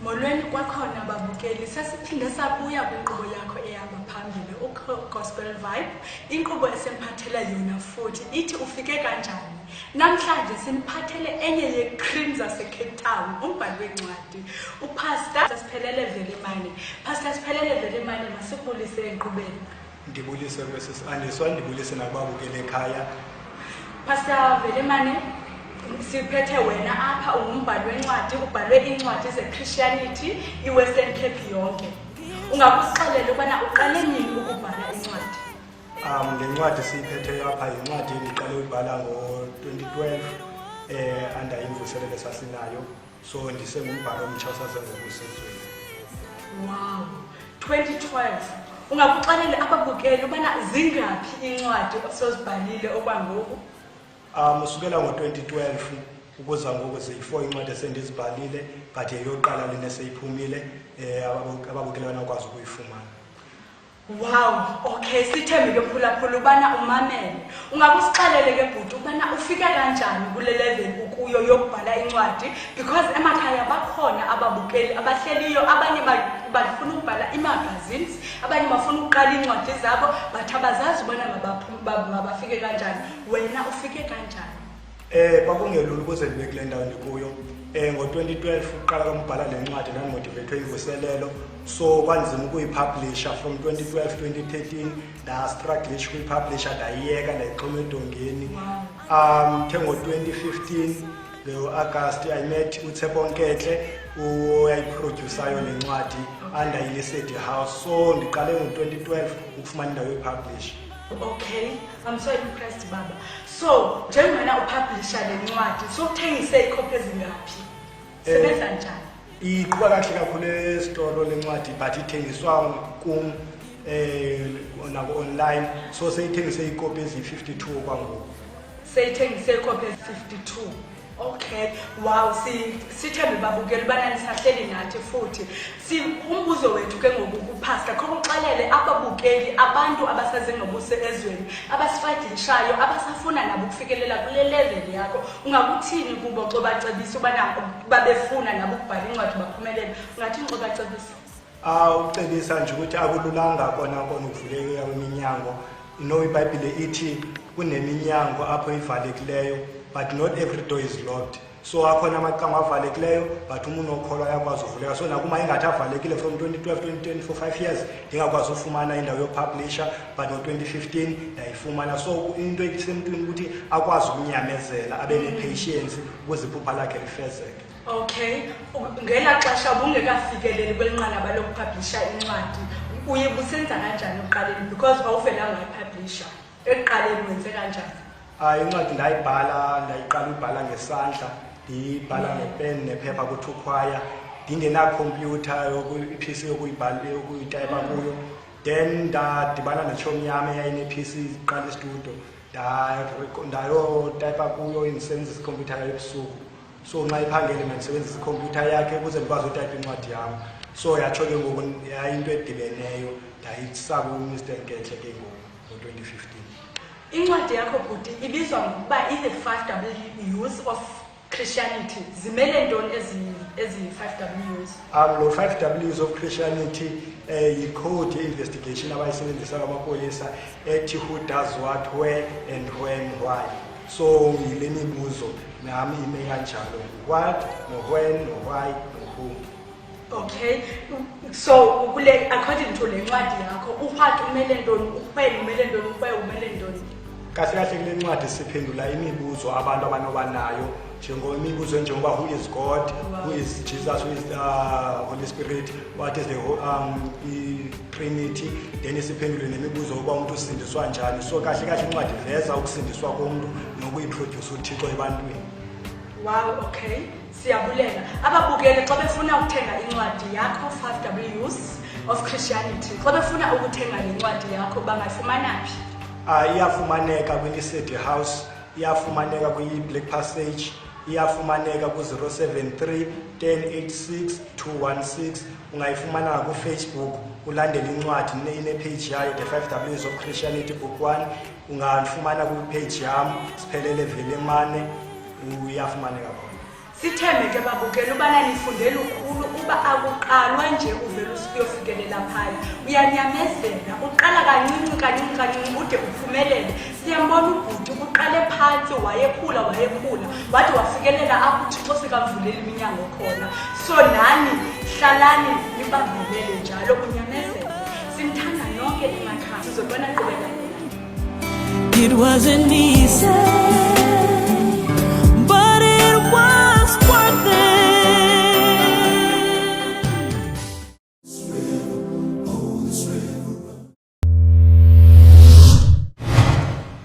Molweni kwakhona babukeli, sasiphinde sabuya kwinkqubo yakho ehamba phambili Gospel Vibe, inkqubo esemphathele yona futhi ithi ufike kanjani. Namhlanje siniphathele enye ye-cream zaseCape Town, umbhali wencwadi, uPastor Siphelele Velemane. Pastor Siphelele Velemane, masibulise enkqubeni. Ndibulise kwesisi Andiswa, ndibulise nababukeli ekhaya. Pastor Velemane, siphethe wena apha ungumbhali wencwadi, ubhalwe incwadi ze-Christianity iWestern Cape yonke. Ungakusixelela ubana uqale nini ukubhala incwadi? Le ncwadi siyiphetheyo apha yincwadi endiqale ukubhala ngo-2012 under imvuselelo esasinayo, so ndisengumbhali omtsha osasengokusezweni. Wow, 2012. Ungakuxelela ababukeli ubana zingaphi incwadi osozibhalile okwangoku? Usukela ngo-2012 ukuza ngoku ziyi-4 incwadi esendizibhalile, but eyokuqala lena seyiphumile, ababukeli banakwazi ukuyifumana. Wow, okay, sithembe ke phulaphula ubana umamele. Ungakusixelele ke bhuti ubana ufike kanjani kule level ukuyo yokubhala incwadi, because emakhaya bakhona ababukeli abahleliyo, abanye bafuna ukubhala imagazines, abanye bafuna ukuqala incwadi zabo, but abazazi ubana mabafike kanjani. Wena ufike kanjani? Kwakungelula ukuze ndibe kule ndawo ndikuyo. Ngo-2012 uqala kwambhala le ncwadi ndandimotivethwe yivuselelo, so kwanzima ukuyipublisha. From 2012 2013 ndastrugglish ukuyipublisha, ndayiyeka ndayixhoma edongeni. Ngo-2015 ngo-August I met uTshepo Nketle oyayiprodusayo le ncwadi under iLesedi House, so ndiqale ngo-2012 ukufumana indawo yoyipublisha. Okay, I'm so impressed baba. So, njengona upublisha le ncwadi, so uthengise iikopi ezingaphi? Sebenza njani? Iqhuba kahle kakhulu esitolo le ncwadi, but ithengiswa kum online, so seyithengise iikopi eziyi-52 okwangoku. Seyithengise iikopi ezi-52. Okay, wow, sithembe babukeli ubana nisahleli nathi futhi. Umbuzo wethu ke ngoku kuPastor, kho uxelele ababukeli, abantu abasaze ngobuse ezweni, abasifadishayo, abasafuna nabo ukufikelela kule level yakho. Ungakuthini kubo xa bacebisa ubana babefuna nabo ukubhala incwadi baphumelele? Ungathini xa bacebisa? Ucebisa nje ukuthi akululanga kona ukuvuleka kweminyango. IBhayibhile ithi kuneminyango apho ivalekileyo, but not every door is locked. So akhona amaqanga avalekileyo, but umuntu okholwa uyakwazi ukuvuleka. So nakuma ingathi avalekile from 2012 2010 for 5 years ndingakwazi ukufumana indawo yopublisher, but ngo-2015 ndayifumana. So into esemntwini ukuthi akwazi ukunyamezela, abe ne-patience ukuze iphupha lakhe lifezeke. Okay, ngela xesha ubungekafikeleli kwelinqanaba lokupublisha incwadi, uye busenza kanjani ekuqaleni, because awuvelanga uyipublisha? Ekuqaleni wenze kanjani? Incwadi ndayiqala uyibhala ngesandla, ndiyibhala ngepen nephepha kuThukhwaya, ndingenakhompyutha i-PC yokuyitayipa kuyo. Then ndadibana netshomi yam eyayine-PC iqala istudio, ndayotayipa kuyo ndisebenzisa ikhompyutha yayo ebusuku. So nxa iphangele ndisebenzisa ikhompyutha yakhe ukuze ndikwazi utayipa incwadi yam. So yatsho ke ngoku yayinto edibeneyo, ndayisa kuMr Nketle ke ngoku ngo-2015. Incwadi yakho bhuti ibizwa ngokuba i-The 5 W's of Christianity. Zimele ntoni ezi-5 W's? Lo 5 W's of Christianity yi-code ye-investigation abayisebenzisa ngamapolisa ethi who does what, where and when, why. So yile mibuzo nami ime kanjalo, what, no when, no why, no who. Okay, so according to le ncwadi yakho, uwhat umele ntoni, uwhen umele ntoni, uwhere umele ntoni? Kahle kahle kule ncwadi siphendula imibuzo abantu abanobanayo, njengemibuzo enjengoba who is God, who is Jesus, who is Holy Spirit, what is the Trinity. Then siphendule nemibuzo ukuba umuntu usindiswa njani. So kahle kahle incwadi veza ukusindiswa komuntu nokuyiproduce uThixo ebantwini. Wow, okay, siyabulela. Ababukeli xa befuna ukuthenga incwadi yakho 5 W's of Christianity, xa befuna ukuthenga le ncwadi yakho bangayifumana phi? Iyafumaneka kwiLesedi House, iyafumaneka kwi-Black Passage, iyafumaneka ku-073 1086 216. Ungayifumana ku-Facebook, ulandele incwadi ine-page yayo, The 5 W's of Christianity Book 1. Ungayifumana kwi-page yam Siphelele Velemane, uyafumaneka khona. Sithembe ke babukela ubana nifundele ukhulu uba akuqalwa nje uvela usiyofikelela phaya. Uyanyamezela, uqala kancinci kancinci kancinci ude uphumelele. Siyambona ubhuti uqale phansi wayekhula wade wafikelela apho uThixo sekamvulela iminyango khona. So nani hlalani nibambelele njalo unyamezele. Simthanda nonke emakhaya. Sizobona qhubeka. It wasn't easy.